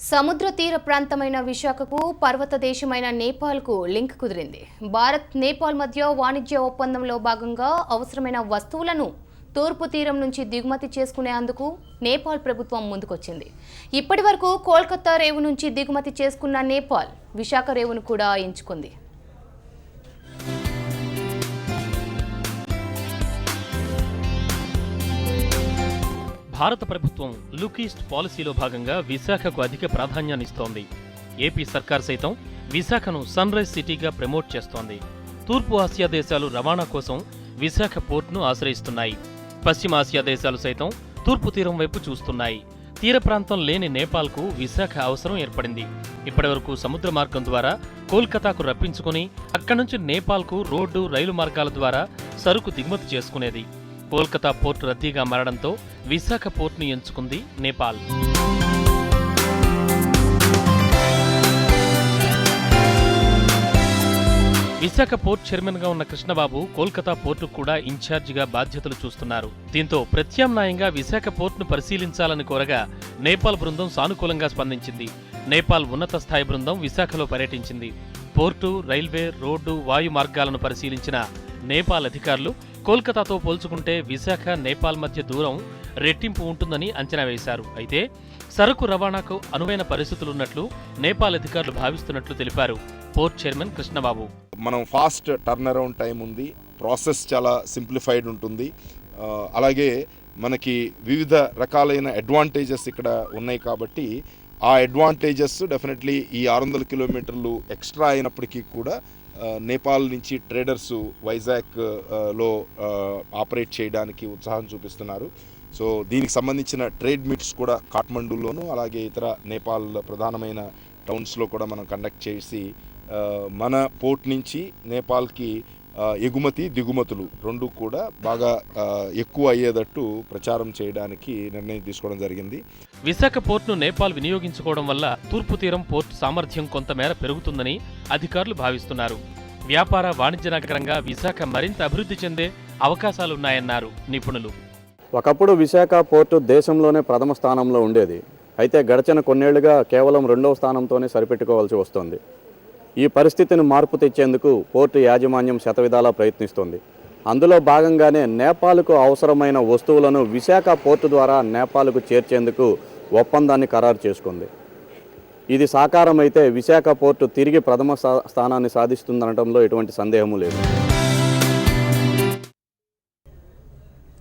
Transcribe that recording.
సముద్ర తీర ప్రాంతమైన విశాఖకు పర్వత దేశమైన నేపాల్కు లింక్ కుదిరింది. భారత్ నేపాల్ మధ్య వాణిజ్య ఒప్పందంలో భాగంగా అవసరమైన వస్తువులను తూర్పు తీరం నుంచి దిగుమతి చేసుకునేందుకు నేపాల్ ప్రభుత్వం ముందుకొచ్చింది. ఇప్పటివరకు కోల్కతా రేవు నుంచి దిగుమతి చేసుకున్న నేపాల్ విశాఖ రేవును కూడా ఎంచుకుంది. భారత ప్రభుత్వం లుక్ ఈస్ట్ పాలసీలో భాగంగా విశాఖకు అధిక ప్రాధాన్యాన్నిస్తోంది. ఏపీ సర్కార్ సైతం విశాఖను సన్ రైజ్ సిటీగా ప్రమోట్ చేస్తోంది. తూర్పు ఆసియా దేశాలు రవాణా కోసం విశాఖ పోర్టును ఆశ్రయిస్తున్నాయి. పశ్చిమ ఆసియా దేశాలు సైతం తూర్పు తీరం వైపు చూస్తున్నాయి. తీర ప్రాంతం లేని నేపాల్కు విశాఖ అవసరం ఏర్పడింది. ఇప్పటివరకు సముద్ర మార్గం ద్వారా కోల్కతాకు రప్పించుకుని అక్కడి నుంచి నేపాల్కు రోడ్డు, రైలు మార్గాల ద్వారా సరుకు దిగుమతి చేసుకునేది. కోల్కతా పోర్టు రద్దీగా మారడంతో విశాఖ పోర్టును ఎంచుకుంది నేపాల్. విశాఖ పోర్ట్ చైర్మన్గా ఉన్న కృష్ణబాబు కోల్కతా పోర్టు కూడా ఇన్ఛార్జిగా బాధ్యతలు చూస్తున్నారు. దీంతో ప్రత్యామ్నాయంగా విశాఖ పోర్టును పరిశీలించాలని కోరగా నేపాల్ బృందం సానుకూలంగా స్పందించింది. నేపాల్ ఉన్నత స్థాయి బృందం విశాఖలో పర్యటించింది. పోర్టు, రైల్వే, రోడ్డు, వాయు మార్గాలను పరిశీలించిన నేపాల్ అధికారులు కోల్కతాతో పోల్చుకుంటే విశాఖ, నేపాల్ మధ్య దూరం రెట్టింపు ఉంటుందని అంచనా వేశారు. అయితే సరుకు రవాణాకు అనువైన పరిస్థితులున్నట్లు నేపాల్ అధికారులు భావిస్తున్నట్లు తెలిపారు పోర్ట్ చైర్మన్ కృష్ణబాబు. మనం ఫాస్ట్ టర్న్ అరౌండ్ టైం ఉంది, ప్రాసెస్ చాలా సింప్లిఫైడ్ ఉంటుంది. అలాగే మనకి వివిధ రకాలైన అడ్వాంటేజెస్ ఇక్కడ ఉన్నాయి కాబట్టి ఆ అడ్వాంటేజెస్ డెఫినెట్లీ ఈ 600 కిలోమీటర్లు ఎక్స్ట్రా అయినప్పటికీ కూడా నేపాల్ నుంచి ట్రేడర్స్ వైజాగ్లో ఆపరేట్ చేయడానికి ఉత్సాహం చూపిస్తున్నారు. సో దీనికి సంబంధించిన ట్రేడ్ మీట్స్ కూడా కాఠ్మండూలోను అలాగే ఇతర నేపాల్ ప్రధానమైన టౌన్స్లో కూడా మనం కండక్ట్ చేసి మన పోర్ట్ నుంచి నేపాల్కి ఎగుమతి, దిగుమతులు రెండు కూడా బాగా ఎక్కువ అయ్యేటట్టు ప్రచారం చేయడానికి నిర్ణయం తీసుకోవడం జరిగింది. విశాఖ పోర్టును నేపాల్ వినియోగించుకోవడం వల్ల తూర్పు తీరం పోర్టు సామర్థ్యం కొంతమేర పెరుగుతుందని అధికారులు భావిస్తున్నారు. వ్యాపార, వాణిజ్య నగరంగా విశాఖ మరింత అభివృద్ధి చెందే అవకాశాలున్నాయన్నారు నిపుణులు. ఒకప్పుడు విశాఖ పోర్టు దేశంలోనే ప్రథమ స్థానంలో ఉండేది. అయితే గడిచిన కొన్నేళ్లుగా కేవలం 2వ స్థానంతోనే సరిపెట్టుకోవాల్సి వస్తోంది. ఈ పరిస్థితిని మార్పు తెచ్చేందుకు పోర్టు యాజమాన్యం శతవిధాలా ప్రయత్నిస్తోంది. అందులో భాగంగానే నేపాల్కు అవసరమైన వస్తువులను విశాఖ పోర్టు ద్వారా నేపాల్కు చేర్చేందుకు ఒప్పందాన్ని ఖరారు చేసుకుంది. ఇది సాకారమైతే విశాఖ పోర్టు తిరిగి ప్రథమ స్థానాన్ని సాధిస్తుందనడంలో ఎటువంటి సందేహము లేదు.